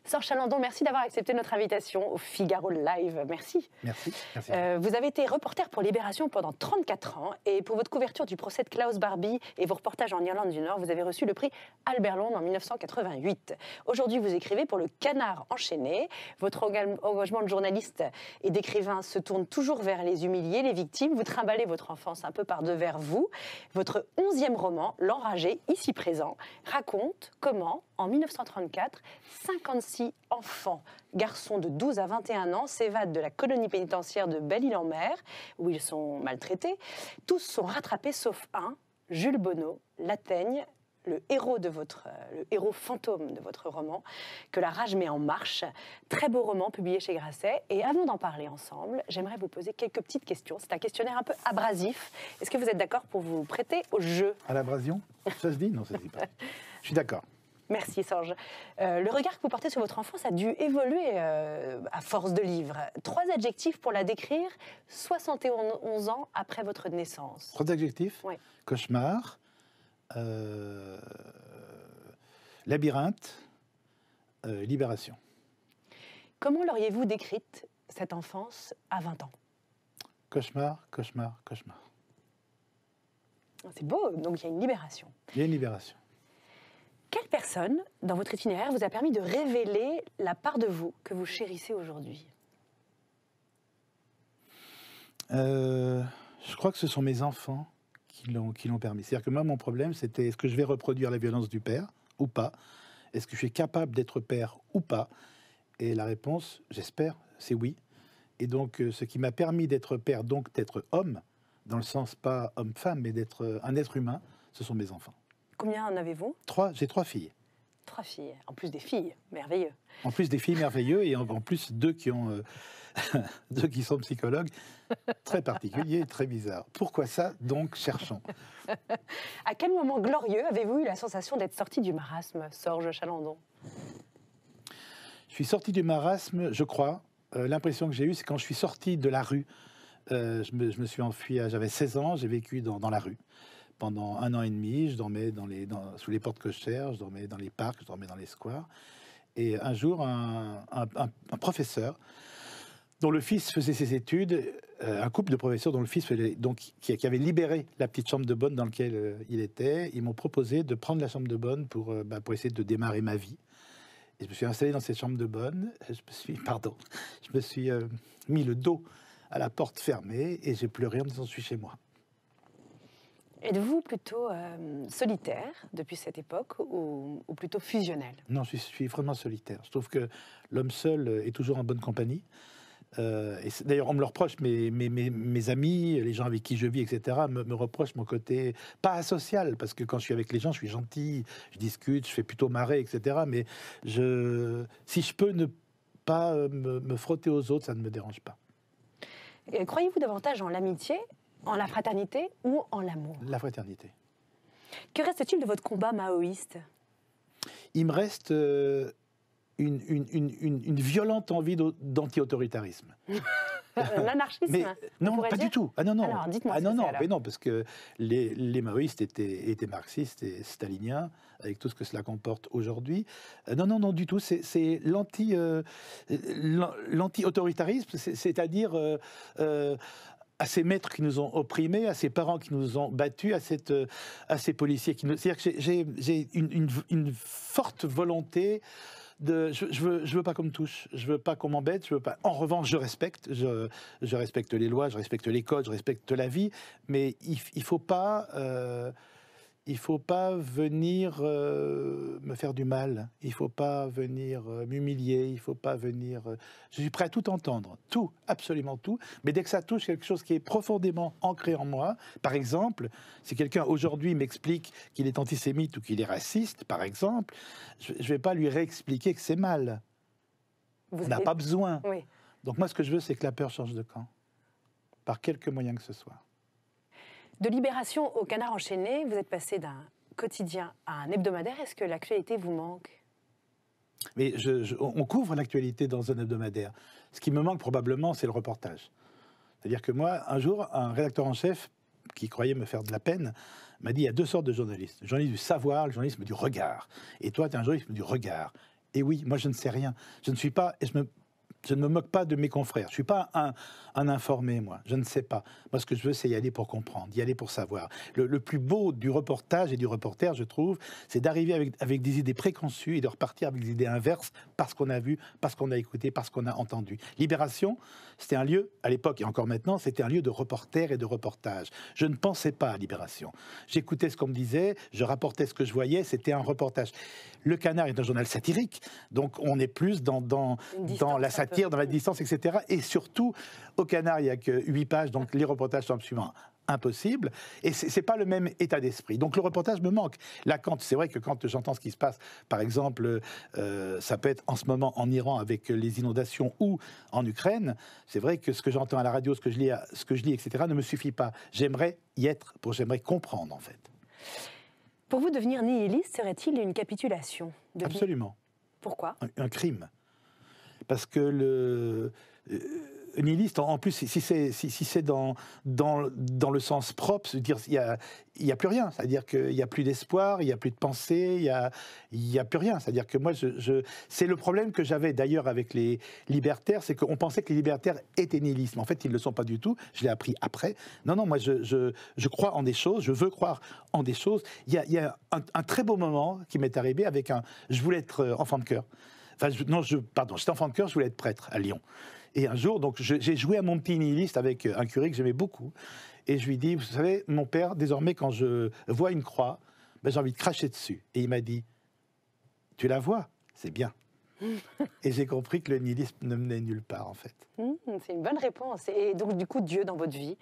Serge Chalandon, merci d'avoir accepté notre invitation au Figaro Live. Merci. Merci. Merci. Vous avez été reporter pour Libération pendant 34 ans et pour votre couverture du procès de Klaus Barbie et vos reportages en Irlande du Nord, vous avez reçu le prix Albert Londres en 1988. Aujourd'hui, vous écrivez pour Le Canard enchaîné. Votre engagement de journaliste et d'écrivain se tourne toujours vers les humiliés, les victimes. Vous trimballez votre enfance un peu par devers vous. Votre 11e roman, L'Enragé, ici présent, raconte comment, en 1934, 56 enfants, garçons de 12 à 21 ans, s'évadent de la colonie pénitentiaire de Belle-Île-en-Mer, où ils sont maltraités. Tous sont rattrapés sauf un, Jules Bonneau, Lateigne, le héros fantôme de votre roman, que la rage met en marche. Très beau roman publié chez Grasset. Et avant d'en parler ensemble, j'aimerais vous poser quelques petites questions. C'est un questionnaire un peu abrasif. Est-ce que vous êtes d'accord pour vous prêter au jeu? À l'abrasion? Ça se dit? Non, ça se dit pas. Je suis d'accord. Merci Serge. Le regard que vous portez sur votre enfance a dû évoluer à force de livres. 3 adjectifs pour la décrire, 71 ans après votre naissance. 3 adjectifs? Oui. Cauchemar, labyrinthe, libération. Comment l'auriez-vous décrite, cette enfance, à 20 ans? Cauchemar, cauchemar, cauchemar. C'est beau, donc il y a une libération. Il y a une libération. Quelle personne, dans votre itinéraire, vous a permis de révéler la part de vous que vous chérissez aujourd'hui? Je crois que ce sont mes enfants qui l'ont permis. C'est-à-dire que moi, mon problème, c'était est-ce que je vais reproduire la violence du père ou pas? Est-ce que je suis capable d'être père ou pas? Et la réponse, j'espère, c'est oui. Et donc, ce qui m'a permis d'être père, donc d'être homme, dans le sens pas homme-femme, mais d'être un être humain, ce sont mes enfants. Combien en avez-vous? 3, j'ai 3 filles. 3 filles, en plus des filles, merveilleux. En plus des filles merveilleuses et en plus 2 qui ont 2 qui sont psychologues, très particuliers et très bizarres. Pourquoi ça? Donc, cherchons. À quel moment glorieux avez-vous eu la sensation d'être sorti du marasme, Serge Chalandon? Je suis sorti du marasme, je crois. L'impression que j'ai eue, c'est quand je suis sorti de la rue. Je me suis enfui, j'avais 16 ans, j'ai vécu dans la rue. Pendant 1 an et demi, je dormais sous les portes cochères, je dormais dans les parcs, je dormais dans les squares. Et un jour, un professeur, dont le fils faisait ses études, un couple de professeurs dont le fils qui avait libéré la petite chambre de bonne dans laquelle il était, ils m'ont proposé de prendre la chambre de bonne pour essayer de démarrer ma vie. Et je me suis installé dans cette chambre de bonne, je me suis mis le dos à la porte fermée et j'ai pleuré en me disant je suis chez moi. Êtes-vous plutôt solitaire depuis cette époque ou plutôt fusionnel? Non, je suis vraiment solitaire. Je trouve que l'homme seul est toujours en bonne compagnie. D'ailleurs, on me le reproche, mes amis, les gens avec qui je vis, etc., me reprochent mon côté pas asocial, parce que quand je suis avec les gens, je suis gentil, je discute, je fais plutôt marrer, etc. Mais si je peux ne pas me frotter aux autres, ça ne me dérange pas. Croyez-vous davantage en l'amitié, en la fraternité ou en l'amour? La fraternité. Que reste-t-il de votre combat maoïste? Il me reste une violente envie d'anti-autoritarisme. L'anarchisme? Non, pas du tout. Ah non, non. Alors, dites-moi mais non, parce que les maoïstes étaient marxistes et staliniens, avec tout ce que cela comporte aujourd'hui. Non, du tout. C'est l'anti-autoritarisme, c'est-à-dire à ces maîtres qui nous ont opprimés, à ces parents qui nous ont battus, à ces policiers qui nous... C'est-à-dire que j'ai une forte volonté je veux pas qu'on me touche, je veux pas qu'on m'embête, je veux pas. En revanche, je respecte les lois, je respecte les codes, je respecte la vie, mais il faut pas venir me faire du mal, il faut pas venir m'humilier, il faut pas venir. Je suis prêt à tout entendre, tout, absolument tout, mais dès que ça touche quelque chose qui est profondément ancré en moi, par exemple, si quelqu'un aujourd'hui m'explique qu'il est antisémite ou qu'il est raciste, par exemple, je vais pas lui réexpliquer que c'est mal. On n'a pas besoin. Oui. Donc moi, ce que je veux, c'est que la peur change de camp, par quelque moyen que ce soit. De Libération au Canard enchaîné, vous êtes passé d'un quotidien à un hebdomadaire. Est-ce que l'actualité vous manque? Mais on couvre l'actualité dans un hebdomadaire. Ce qui me manque probablement, c'est le reportage. C'est-à-dire que moi, un jour, un rédacteur en chef qui croyait me faire de la peine m'a dit il y a 2 sortes de journalistes. Le journaliste du savoir, le journalisme du regard. Et toi, tu es un journalisme du regard. Et oui, moi je ne sais rien. Je ne suis pas, et je ne me moque pas de mes confrères. Je ne suis pas un informé, moi. Je ne sais pas. Moi, ce que je veux, c'est y aller pour comprendre, y aller pour savoir. Le plus beau du reportage et du reporter, je trouve, c'est d'arriver avec des idées préconçues et de repartir avec des idées inverses parce qu'on a vu, parce qu'on a écouté, parce qu'on a entendu. Libération, c'était un lieu, à l'époque et encore maintenant, c'était un lieu de reporter et de reportage. Je ne pensais pas à Libération. J'écoutais ce qu'on me disait, je rapportais ce que je voyais, c'était un reportage. Le Canard est un journal satirique, donc on est plus dans la satire, dans la distance, etc. Et surtout, au Canard, il n'y a que 8 pages, donc les reportages sont absolument impossibles. Et ce n'est pas le même état d'esprit. Donc le reportage me manque. Là, c'est vrai que quand j'entends ce qui se passe, par exemple, ça peut être en ce moment en Iran avec les inondations ou en Ukraine, c'est vrai que ce que j'entends à la radio, ce que je lis, etc., ne me suffit pas. J'aimerais y être, j'aimerais comprendre, en fait. Pour vous, devenir nihiliste serait-il une capitulation? Absolument. Pourquoi? Un crime. Parce que nihiliste, en plus, si c'est dans le sens propre, c'est-à-dire il y a plus rien. C'est-à-dire qu'il n'y a plus d'espoir, il n'y a plus de pensée, il y a plus rien. C'est-à-dire que moi, c'est le problème que j'avais d'ailleurs avec les libertaires, c'est qu'on pensait que les libertaires étaient nihilistes. Mais en fait, ils ne le sont pas du tout. Je l'ai appris après. Non, moi, je crois en des choses, je veux croire en des choses. Il y a un très beau moment qui m'est arrivé avec je voulais être enfant de chœur. Enfin, j'étais enfant de chœur, je voulais être prêtre à Lyon. Et un jour, donc, j'ai joué à mon petit nihiliste avec un curé que j'aimais beaucoup. Et je lui dis, vous savez, mon père, désormais, quand je vois une croix, ben, j'ai envie de cracher dessus. Et il m'a dit, tu la vois, c'est bien. Et j'ai compris que le nihilisme ne menait nulle part, en fait. C'est une bonne réponse. Et donc, du coup, Dieu dans votre vie,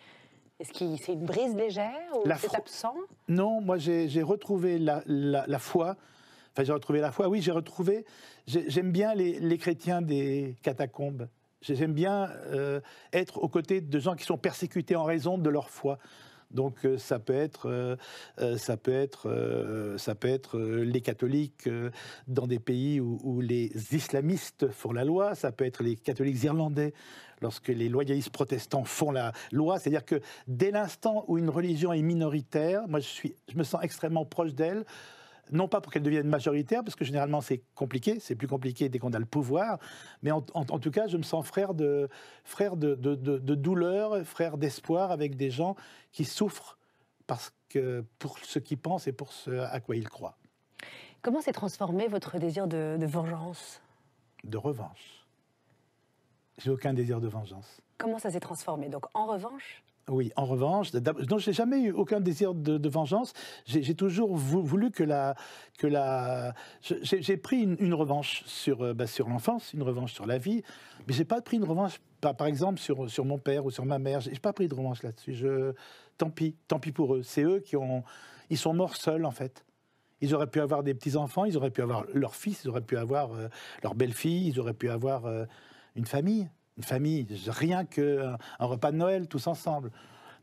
est-ce que c'est une brise légère ou c'est absent? Non, moi, j'ai retrouvé la foi. Enfin, j'ai retrouvé la foi, oui, j'aime bien les chrétiens des catacombes. J'aime bien être aux côtés de gens qui sont persécutés en raison de leur foi. Donc ça peut être les catholiques dans des pays où les islamistes font la loi, ça peut être les catholiques irlandais lorsque les loyalistes protestants font la loi. C'est-à-dire que dès l'instant où une religion est minoritaire, moi je me sens extrêmement proche d'elle. Non pas pour qu'elle devienne majoritaire, parce que généralement c'est compliqué, c'est plus compliqué dès qu'on a le pouvoir, mais en tout cas je me sens frère de douleur, frère d'espoir avec des gens qui souffrent pour ce qu'ils pensent et pour ce à quoi ils croient. Comment s'est transformé votre désir de vengeance? De revanche. J'ai aucun désir de vengeance. Comment ça s'est transformé? Donc en revanche? Oui, en revanche, donc j'ai jamais eu aucun désir de vengeance. J'ai toujours voulu j'ai pris une revanche sur l'enfance, une revanche sur la vie, mais j'ai pas pris une revanche, par exemple, sur mon père ou sur ma mère. J'ai pas pris de revanche là-dessus. Tant pis pour eux. C'est eux ils sont morts seuls en fait. Ils auraient pu avoir des petits-enfants, ils auraient pu avoir leur fils, ils auraient pu avoir leur belle-fille, ils auraient pu avoir une famille. Une famille, rien qu'un repas de Noël, tous ensemble.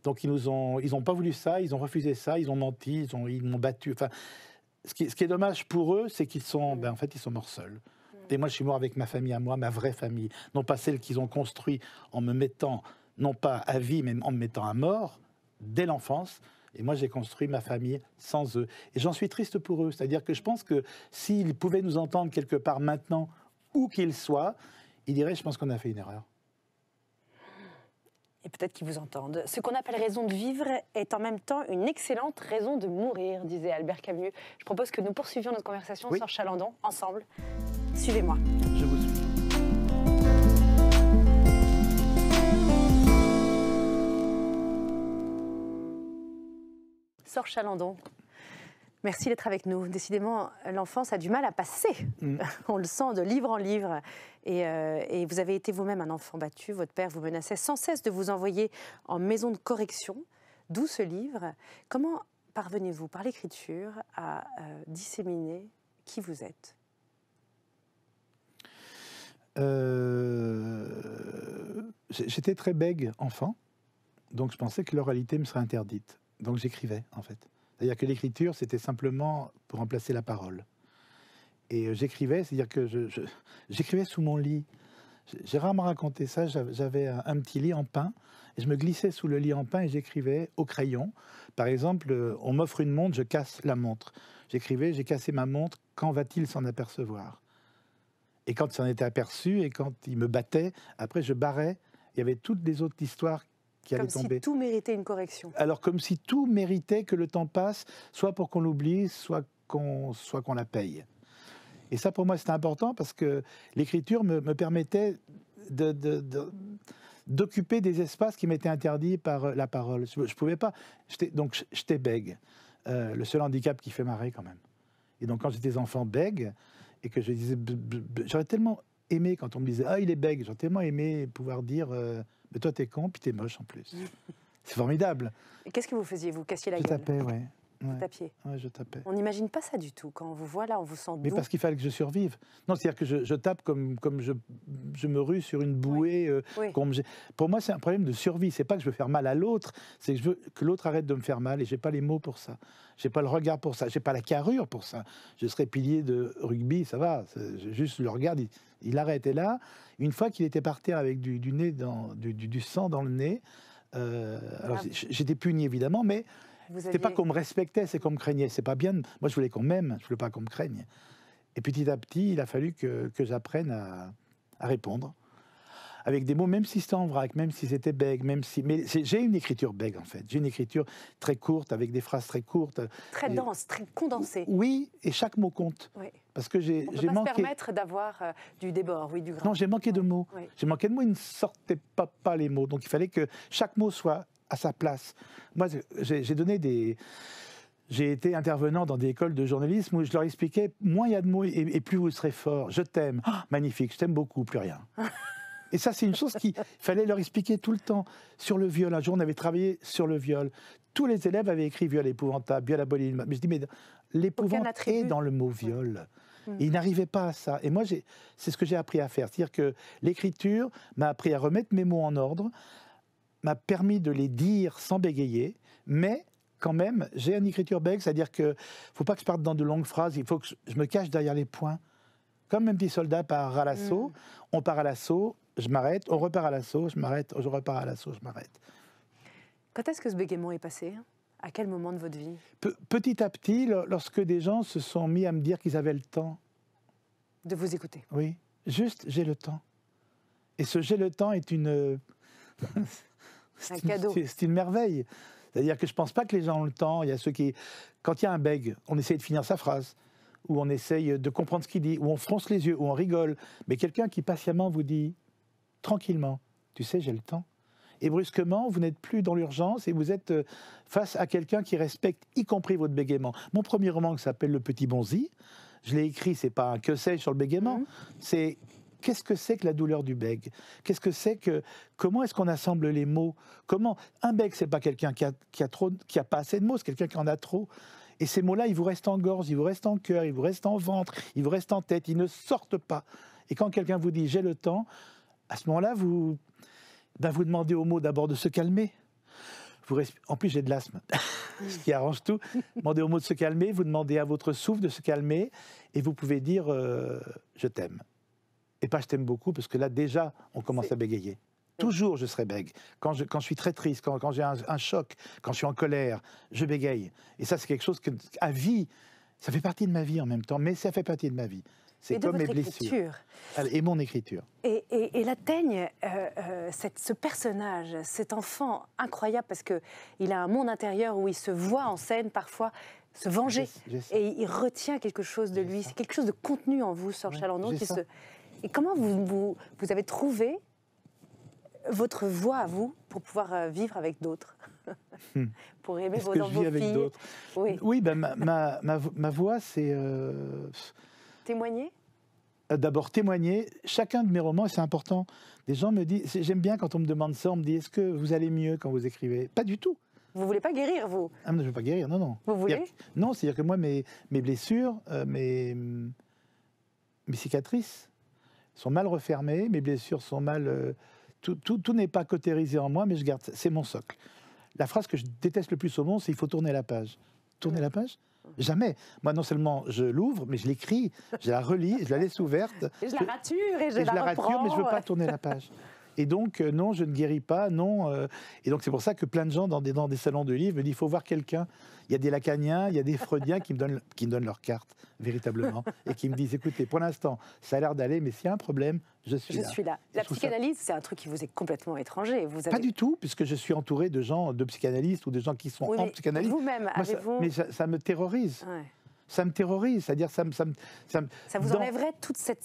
Donc ils ont pas voulu ça, ils ont refusé ça, ils ont menti, ils m'ont battu. Enfin, ce qui est dommage pour eux, c'est qu'ils sont morts seuls. Et moi, je suis mort avec ma famille à moi, ma vraie famille. Non pas celle qu'ils ont construite en me mettant, non pas à vie, mais en me mettant à mort, dès l'enfance. Et moi, j'ai construit ma famille sans eux. Et j'en suis triste pour eux. C'est-à-dire que je pense que s'ils pouvaient nous entendre quelque part maintenant, où qu'ils soient, il dirait, je pense qu'on a fait une erreur. Et peut-être qu'ils vous entendent. Ce qu'on appelle raison de vivre est en même temps une excellente raison de mourir, disait Albert Camus. Je propose que nous poursuivions notre conversation sur Chalandon, ensemble. Suivez-moi. Je vous suis. Sors Chalandon. Merci d'être avec nous. Décidément, l'enfance a du mal à passer. On le sent de livre en livre. Et vous avez été vous-même un enfant battu. Votre père vous menaçait sans cesse de vous envoyer en maison de correction. D'où ce livre. Comment parvenez-vous, par l'écriture, à disséminer qui vous êtes? J'étais très bègue enfant. Donc je pensais que l'oralité me serait interdite. Donc j'écrivais, en fait. C'est-à-dire que l'écriture, c'était simplement pour remplacer la parole. Et j'écrivais, c'est-à-dire que j'écrivais sous mon lit. J'ai rarement raconté ça, j'avais un petit lit en pin, et je me glissais sous le lit en pin et j'écrivais au crayon. Par exemple, on m'offre une montre, je casse la montre. J'écrivais, j'ai cassé ma montre, quand va-t-il s'en apercevoir? Et quand il s'en était aperçu, et quand il me battait, après je barrais, il y avait toutes les autres histoires qui allaient tomber. Comme si tout méritait une correction. Alors comme si tout méritait que le temps passe, soit pour qu'on l'oublie, soit qu'on la paye. Et ça pour moi c'était important parce que l'écriture me permettait d'occuper des espaces qui m'étaient interdits par la parole. Je pouvais pas. Donc j'étais bègue. Le seul handicap qui fait marrer quand même. Et donc quand j'étais enfant bègue, et que je disais... J'aurais tellement aimé quand on me disait « Ah, il est bègue », j'aurais tellement aimé pouvoir dire « Mais toi, t'es con, puis t'es moche en plus ». C'est formidable. Et qu'est-ce que vous faisiez? Vous cassiez la Je gueule? tapais, ouais. Vous tapiez? Ouais, je tapais. On n'imagine pas ça du tout. Quand on vous voit là, on vous sent doux. Mais parce qu'il fallait que je survive. Non, c'est-à-dire que je tape comme je me rue sur une bouée. Oui. Pour moi, c'est un problème de survie. C'est pas que je veux faire mal à l'autre, c'est que je veux que l'autre arrête de me faire mal. Et j'ai pas les mots pour ça. J'ai pas le regard pour ça. J'ai pas la carrure pour ça. Je serais pilier de rugby, ça va. Juste le regard, il arrête. Et là, une fois qu'il était par terre avec du nez du sang dans le nez, alors j'étais puni évidemment, mais c'était pas qu'on me respectait, c'est qu'on me craignait. C'est pas bien. Moi, je voulais qu'on m'aime. Je voulais pas qu'on me craigne. Et petit à petit, il a fallu que j'apprenne à répondre avec des mots, même si c'était en vrac, même si c'était bègue, même si. Mais j'ai une écriture bègue en fait. J'ai une écriture très courte avec des phrases très courtes. Très dense, très condensée. Oui, et chaque mot compte. Oui. Parce que j'ai manqué. On ne peut pas se permettre d'avoir du débord, oui, du gras. Non, j'ai manqué de mots. Oui. J'ai manqué de mots. Ils ne sortaient pas les mots. Donc il fallait que chaque mot soit à sa place. Moi, j'ai donné des... J'ai été intervenant dans des écoles de journalisme où je leur expliquais, moins il y a de mots et plus vous serez fort. Je t'aime. Oh, magnifique, je t'aime beaucoup, plus rien. Et ça, c'est une chose qu'il fallait leur expliquer tout le temps. Sur le viol, un jour, on avait travaillé sur le viol. Tous les élèves avaient écrit viol épouvantable, viol abominable. Mais je dis, mais l'épouvante est dans le mot viol. Et ils n'arrivaient pas à ça. Et moi, c'est ce que j'ai appris à faire. C'est-à-dire que l'écriture m'a appris à remettre mes mots en ordre, m'a permis de les dire sans bégayer, mais quand même, j'ai une écriture bègue, c'est-à-dire qu'il ne faut pas que je parte dans de longues phrases, il faut que je me cache derrière les points. Comme un petit soldat part à l'assaut, on part à l'assaut, je m'arrête, on repart à l'assaut, je m'arrête, je repars à l'assaut, je m'arrête. Quand est-ce que ce bégaiement est passé? À quel moment de votre vie? Petit à petit, lorsque des gens se sont mis à me dire qu'ils avaient le temps. De vous écouter? Oui, juste j'ai le temps. Et ce j'ai le temps est une... un cadeau. C'est une merveille. C'est-à-dire que je ne pense pas que les gens ont le temps. Il y a ceux qui... Quand il y a un bègue, on essaye de finir sa phrase, ou on essaye de comprendre ce qu'il dit, ou on fronce les yeux, ou on rigole. Mais quelqu'un qui patiemment vous dit, tranquillement, tu sais, j'ai le temps. Et brusquement, vous n'êtes plus dans l'urgence et vous êtes face à quelqu'un qui respecte, y compris votre bégaiement. Mon premier roman qui s'appelle Le Petit Bonzi, je l'ai écrit, c'est pas un que sais-je sur le bégaiement, c'est... Qu'est-ce que c'est que la douleur du bègue? Qu'est-ce que c'est que... Comment est-ce qu'on assemble les mots? Comment... Un bègue, c'est pas quelqu'un qui a pas assez de mots, c'est quelqu'un qui en a trop. Et ces mots-là, ils vous restent en gorge, ils vous restent en cœur, ils vous restent en ventre, ils vous restent en tête, ils ne sortent pas. Et quand quelqu'un vous dit « j'ai le temps », à ce moment-là, vous demandez aux mots d'abord de se calmer. En plus, j'ai de l'asthme, ce qui arrange tout. Demandez aux mots de se calmer, vous demandez à votre souffle de se calmer, et vous pouvez dire « je t'aime ». Et pas je t'aime beaucoup, parce que là, déjà, on commence à bégayer. Toujours, je serai bègue. Quand je suis très triste, quand j'ai un choc, quand je suis en colère, je bégaye. Et ça, c'est quelque chose à vie, ça fait partie de ma vie en même temps, mais ça fait partie de ma vie. C'est comme mes blessures. Et mon écriture. Et la Teigne, ce personnage, cet enfant incroyable, parce qu'il a un monde intérieur où il se voit en scène parfois se venger. Et il retient quelque chose de lui. C'est quelque chose de contenu en vous, Serge Chalandon. Et comment vous avez trouvé votre voie à vous pour pouvoir vivre avec d'autres, pour aimer vos filles avec d'autres? Oui, ben, ma voix, c'est... Témoigner? D'abord, témoigner. Chacun de mes romans, c'est important. Des gens me disent... J'aime bien quand on me demande ça, on me dit, est-ce que vous allez mieux quand vous écrivez? Pas du tout. Vous ne voulez pas guérir, vous? Ah, non, je ne veux pas guérir, non, non. Vous voulez? Non, c'est-à-dire que moi, mes blessures, mes cicatrices sont mal refermées, mes blessures sont mal... Tout n'est pas cautérisé en moi, mais je garde... C'est mon socle. La phrase que je déteste le plus au monde, c'est « il faut tourner la page ». Tourner la page? Jamais. Moi, non seulement je l'ouvre, mais je l'écris, je la relis, je la laisse ouverte. Et je la rature et je la reprends. rature, mais je ne veux pas tourner la page. Et donc, non, je ne guéris pas, non. Et donc, c'est pour ça que plein de gens dans des salons de livres me disent, il faut voir quelqu'un. Il y a des lacaniens, il y a des freudiens qui me donnent leur carte, véritablement, et qui me disent, écoutez, pour l'instant, ça a l'air d'aller, mais s'il y a un problème, je suis là. La psychanalyse, c'est un truc qui vous est complètement étranger. Pas du tout, puisque je suis entouré de gens, de psychanalystes ou de gens qui sont en psychanalyse. Vous-même, avez-vous... Mais ça me terrorise. Ouais. Ça me terrorise, c'est-à-dire ça vous enlèverait toute cette...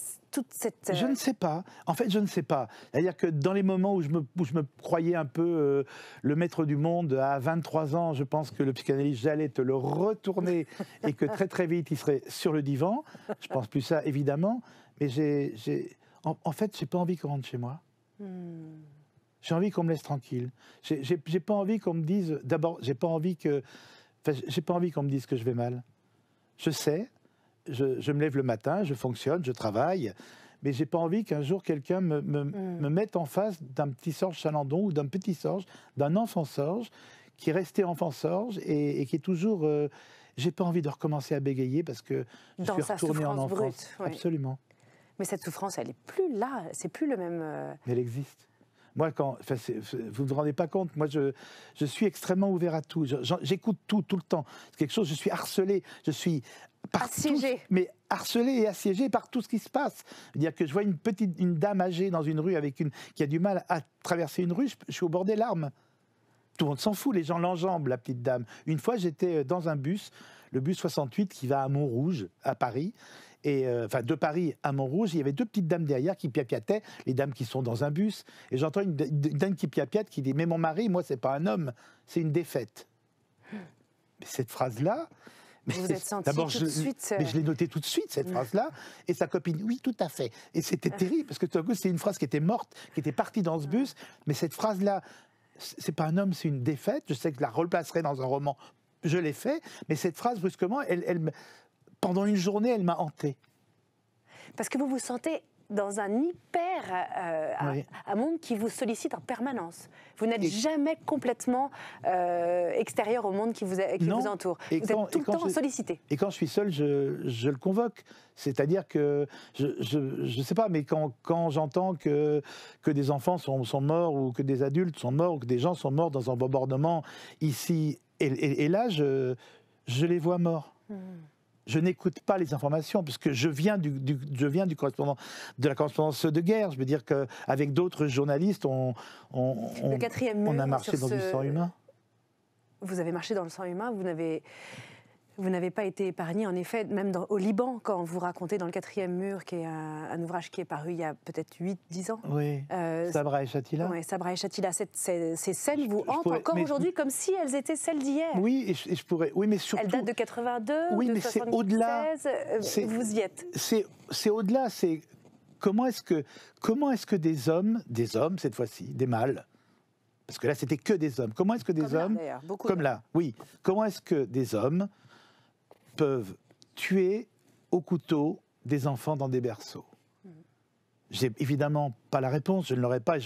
Je ne sais pas. En fait, je ne sais pas. C'est-à-dire que dans les moments où je me croyais un peu le maître du monde, à 23 ans, je pense que le psychanalyste, j'allais te le retourner et que très très vite, il serait sur le divan. Je pense plus ça, évidemment. Mais en fait, j'ai pas envie qu'on rentre chez moi. J'ai envie qu'on me laisse tranquille. J'ai pas envie qu'on me dise... D'abord, j'ai pas envie qu'on me dise que je vais mal. Je sais, je me lève le matin, je fonctionne, je travaille, mais j'ai pas envie qu'un jour quelqu'un me mette en face d'un petit Sorge Chalandon ou d'un petit Sorge, d'un enfant Sorge, qui est resté enfant Sorge et qui est toujours... j'ai pas envie de recommencer à bégayer parce que je suis retourné en enfance. Brute, ouais. Absolument. Mais cette souffrance, elle est plus là, c'est plus le même... Mais elle existe. Moi, vous ne vous rendez pas compte, moi je suis extrêmement ouvert à tout. J'écoute tout le temps. C'est quelque chose, je suis harcelé, je suis assiégé. Mais harcelé et assiégé par tout ce qui se passe. C'est-à-dire que je vois une dame âgée dans une rue qui a du mal à traverser une rue, je suis au bord des larmes. Tout le monde s'en fout, les gens l'enjambent, la petite dame. Une fois, j'étais dans un bus, le bus 68 qui va à Montrouge, à Paris. Et de Paris à Montrouge, il y avait deux petites dames derrière qui piapiataient, les dames qui sont dans un bus. Et j'entends une dame qui piapiate qui dit « Mais mon mari, moi, c'est pas un homme, c'est une défaite. » Mais cette phrase-là... Vous vous êtes senti tout de suite... Mais je l'ai notée tout de suite, cette phrase-là. Et sa copine, oui, tout à fait. Et c'était terrible, parce que tout à coup, c'était une phrase qui était morte, qui était partie dans ce bus. Mais cette phrase-là, c'est pas un homme, c'est une défaite. Je sais que je la replacerai dans un roman. Je l'ai fait. Mais cette phrase, brusquement, pendant une journée, elle m'a hanté. Parce que vous vous sentez dans un un monde qui vous sollicite en permanence. Vous n'êtes jamais complètement extérieur au monde qui vous entoure. Vous êtes tout le temps sollicité. Et quand je suis seul, je le convoque. C'est-à-dire que, je ne sais pas, mais quand j'entends que des enfants sont morts, ou que des adultes sont morts, ou que des gens sont morts dans un bombardement ici et là, je les vois morts. Je n'écoute pas les informations, puisque je viens de la correspondance de guerre. Je veux dire qu'avec d'autres journalistes, on a marché dans du sang humain. Vous avez marché dans le sang humain, vous n'avez pas été épargné, en effet, même au Liban, quand vous racontez dans le 4e mur, qui est un ouvrage qui est paru il y a peut-être 8-10 ans. Oui, Sabra et Shatila. Oui, Sabra et Shatila, ces scènes vous hantent encore aujourd'hui comme si elles étaient celles d'hier. Oui, et je pourrais... Oui, mais surtout... Elles datent de 82, oui, de mais 76, c'est au-delà. Vous y êtes. C'est au-delà, c'est... Comment est-ce que des hommes cette fois-ci, des mâles, parce que là, c'était que des hommes. Comment est-ce que des hommes... Comme là, oui. Comment est-ce que des hommes peuvent tuer au couteau des enfants dans des berceaux? J'ai évidemment pas la réponse, je ne l'aurai pas.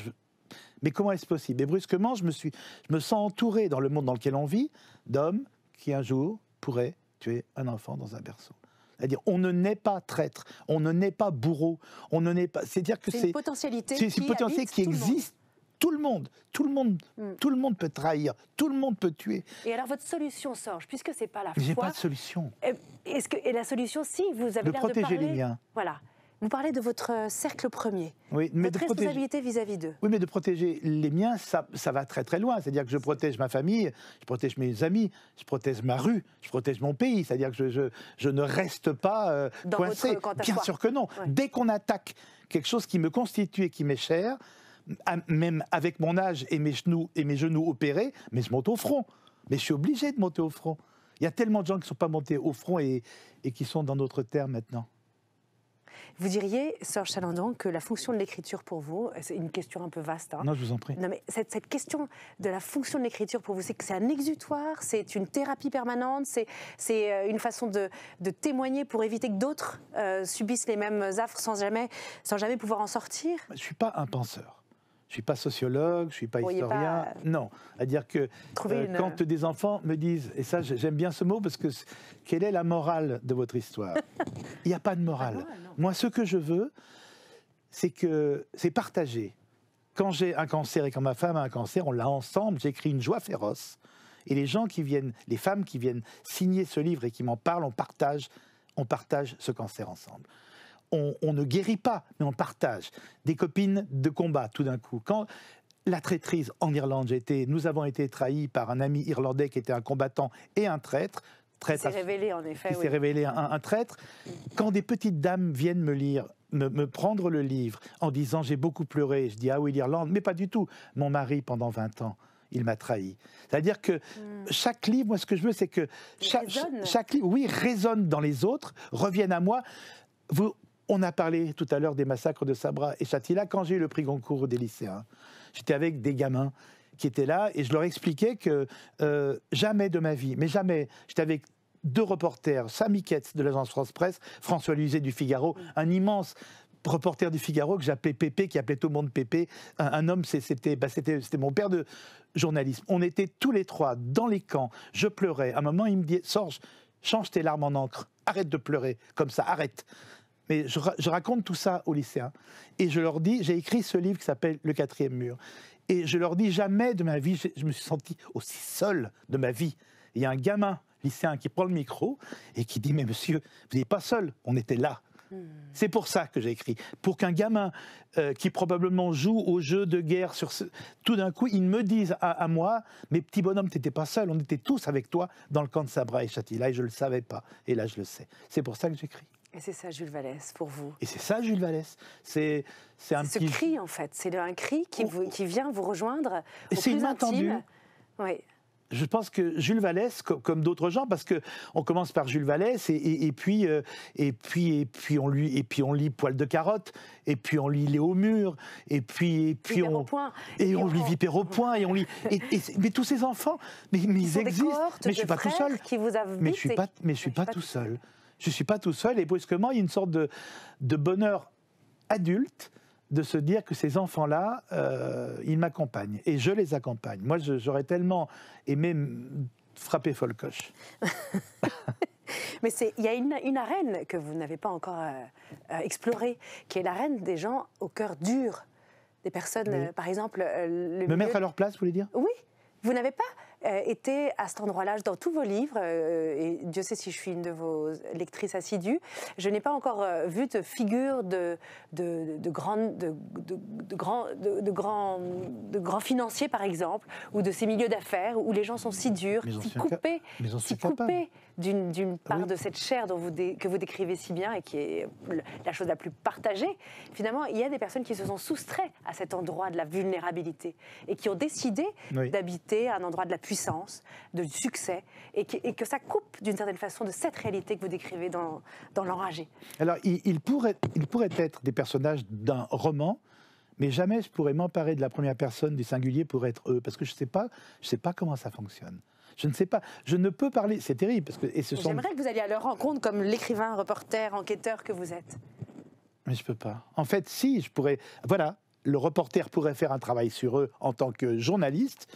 Mais comment est-ce possible? Et brusquement, je me sens entouré dans le monde dans lequel on vit d'hommes qui un jour pourraient tuer un enfant dans un berceau. C'est-à-dire, on ne naît pas traître, on ne naît pas bourreau, on ne naît pas. C'est-à-dire que c'est une potentialité qui existe. Tout le monde peut trahir, tout le monde peut tuer. Et alors votre solution, Sorge, puisque c'est pas la foi... J'ai pas de solution. Et la solution, si, vous avez l'air de parler... De protéger les miens. Voilà. Vous parlez de votre cercle premier, oui, mais votre responsabilité vis-à-vis d'eux. Oui, mais de protéger les miens, ça va très très loin. C'est-à-dire que je protège ma famille, je protège mes amis, je protège ma rue, je protège mon pays. C'est-à-dire que je ne reste pas coincé. Bien sûr que non. Ouais. Dès qu'on attaque quelque chose qui me constitue et qui m'est cher... Même avec mon âge et mes genoux opérés, mais je monte au front. Mais je suis obligé de monter au front. Il y a tellement de gens qui ne sont pas montés au front et qui sont dans d'autres terres maintenant. Vous diriez, Sorge Chalandon, que la fonction de l'écriture pour vous, c'est une question un peu vaste. Hein. Non, je vous en prie. Non, mais cette question de la fonction de l'écriture pour vous, c'est que c'est un exutoire, c'est une thérapie permanente, c'est une façon de témoigner pour éviter que d'autres subissent les mêmes affres sans jamais pouvoir en sortir? Je ne suis pas un penseur. Je ne suis pas sociologue, je ne suis pas historien. Non, c'est-à-dire que quand des enfants me disent, et ça j'aime bien ce mot parce que quelle est la morale de votre histoire? Il n'y a pas de morale. Moi, ce que je veux, c'est partager quand j'ai un cancer et quand ma femme a un cancer, on l'a ensemble, j'écris Une joie féroce. Et les gens qui viennent, les femmes qui viennent signer ce livre et qui m'en parlent, on partage ce cancer ensemble. On ne guérit pas, mais on partage. Des copines de combat, tout d'un coup. Quand la traîtrise en Irlande, nous avons été trahis par un ami irlandais qui était un combattant et un traître. Il s'est révélé, en effet. Il s'est révélé un traître. Quand des petites dames viennent me lire, me prendre le livre en disant « j'ai beaucoup pleuré », je dis « ah oui, l'Irlande », mais pas du tout. Mon mari, pendant 20 ans, il m'a trahi. C'est-à-dire que chaque livre, moi, ce que je veux, c'est que chaque livre, oui, résonne dans les autres, revienne à moi. On a parlé tout à l'heure des massacres de Sabra et Shatila. Quand j'ai eu le prix Goncourt des lycéens, j'étais avec des gamins qui étaient là et je leur expliquais que jamais de ma vie, mais jamais, j'étais avec 2 reporters, Samy Ketz de l'agence France Presse, François Luzet du Figaro, un immense reporter du Figaro que j'appelais Pépé, qui appelait tout le monde Pépé, un homme, c'était mon père de journalisme. On était tous les 3 dans les camps, je pleurais. À un moment, il me dit « Sorge, change tes larmes en encre, arrête de pleurer, comme ça, arrête ». Mais je raconte tout ça aux lycéens et je leur dis, j'ai écrit ce livre qui s'appelle Le 4e mur. Et je leur dis, jamais de ma vie, je me suis senti aussi seul de ma vie. Il y a un gamin lycéen qui prend le micro et qui dit, mais monsieur, vous n'êtes pas seul, on était là. C'est pour ça que j'ai écrit. Pour qu'un gamin qui probablement joue aux jeux de guerre, tout d'un coup, il me dise à moi, mais petit bonhomme, tu n'étais pas seul, on était tous avec toi dans le camp de Sabra et Shatila, et je ne le savais pas. Et là, je le sais. C'est pour ça que j'écris. Et c'est ça, Jules Vallès, pour vous. Et c'est ça, Jules Vallès. C'est un petit... ce cri, en fait. C'est un cri qui vient vous rejoindre au plus intime. Oui. Je pense que Jules Vallès, comme d'autres gens, parce qu'on commence par Jules Vallès, et puis on lit Poil de carotte, et puis on lit Léo Mur, et puis on lit Vipère au point, et on lit... mais tous ces enfants, mais ils existent. Mais je ne suis pas tout seul. Mais je ne suis pas tout seul. Je ne suis pas tout seul, et brusquement, il y a une sorte de bonheur adulte de se dire que ces enfants-là, ils m'accompagnent, et je les accompagne. Moi, j'aurais tellement aimé frapper Folcoche. Mais il y a une arène que vous n'avez pas encore explorée, qui est l'arène des gens au cœur dur, des personnes, oui. Par exemple... Me mettre à leur place, vous voulez dire? Oui. Vous n'avez pas été à cet endroit-là dans tous vos livres, et Dieu sait si je suis une de vos lectrices assidues, je n'ai pas encore vu de figure de grands financiers, par exemple, ou de ces milieux d'affaires où les gens sont si durs, si coupés d'une part de cette chair que vous décrivez si bien et qui est la chose la plus partagée. Finalement, il y a des personnes qui se sont soustraites à cet endroit de la vulnérabilité et qui ont décidé d'habiter un endroit de la puissance, du succès, et que ça coupe d'une certaine façon de cette réalité que vous décrivez dans L'Enragé. Alors, il pourrait être des personnages d'un roman, mais jamais je pourrais m'emparer de la première personne du singulier pour être eux, parce que je sais pas comment ça fonctionne. Je ne sais pas, je ne peux parler, c'est terrible. J'aimerais que vous alliez à leur rencontre comme l'écrivain, reporter, enquêteur que vous êtes. Mais je peux pas. En fait, si, je pourrais... Voilà, le reporter pourrait faire un travail sur eux en tant que journaliste,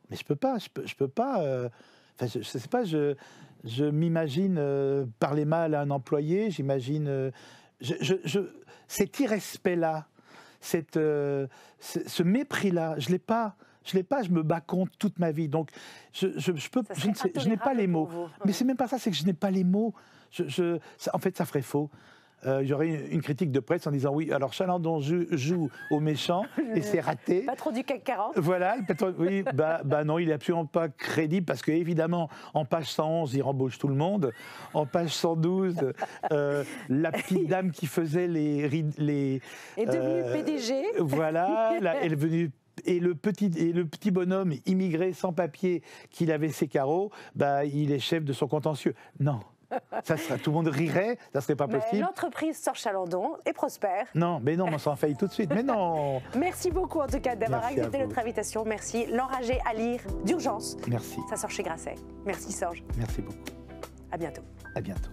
mais je peux pas, je peux pas... Enfin, je sais pas, je m'imagine parler mal à un employé, j'imagine... cet irrespect-là, ce mépris-là, je l'ai pas... Je me bats contre toute ma vie. Donc, je n'ai pas les mots. Mais c'est même pas ça, c'est que je n'ai pas les mots. En fait, ça ferait faux. J'aurais une critique de presse en disant oui, alors Chalandon joue au méchant et c'est raté. Pas trop du CAC 40. Voilà, oui, bah non, il n'est absolument pas crédible parce qu'évidemment, en page 111, il rembauche tout le monde. En page 112, la petite dame qui faisait les est devenue PDG. Voilà, elle est venue. Et le petit bonhomme immigré sans papier qui avait ses carreaux, il est chef de son contentieux. Non, tout le monde rirait, ça serait pas possible. L'entreprise Sorge Chalandon est prospère. Non, mais non, on s'en faillit tout de suite. Mais non. Merci beaucoup en tout cas d'avoir accepté notre invitation. Merci. L'Enragé à lire d'urgence. Merci. Ça sort chez Grasset. Merci Sorge. Merci beaucoup. À bientôt. À bientôt.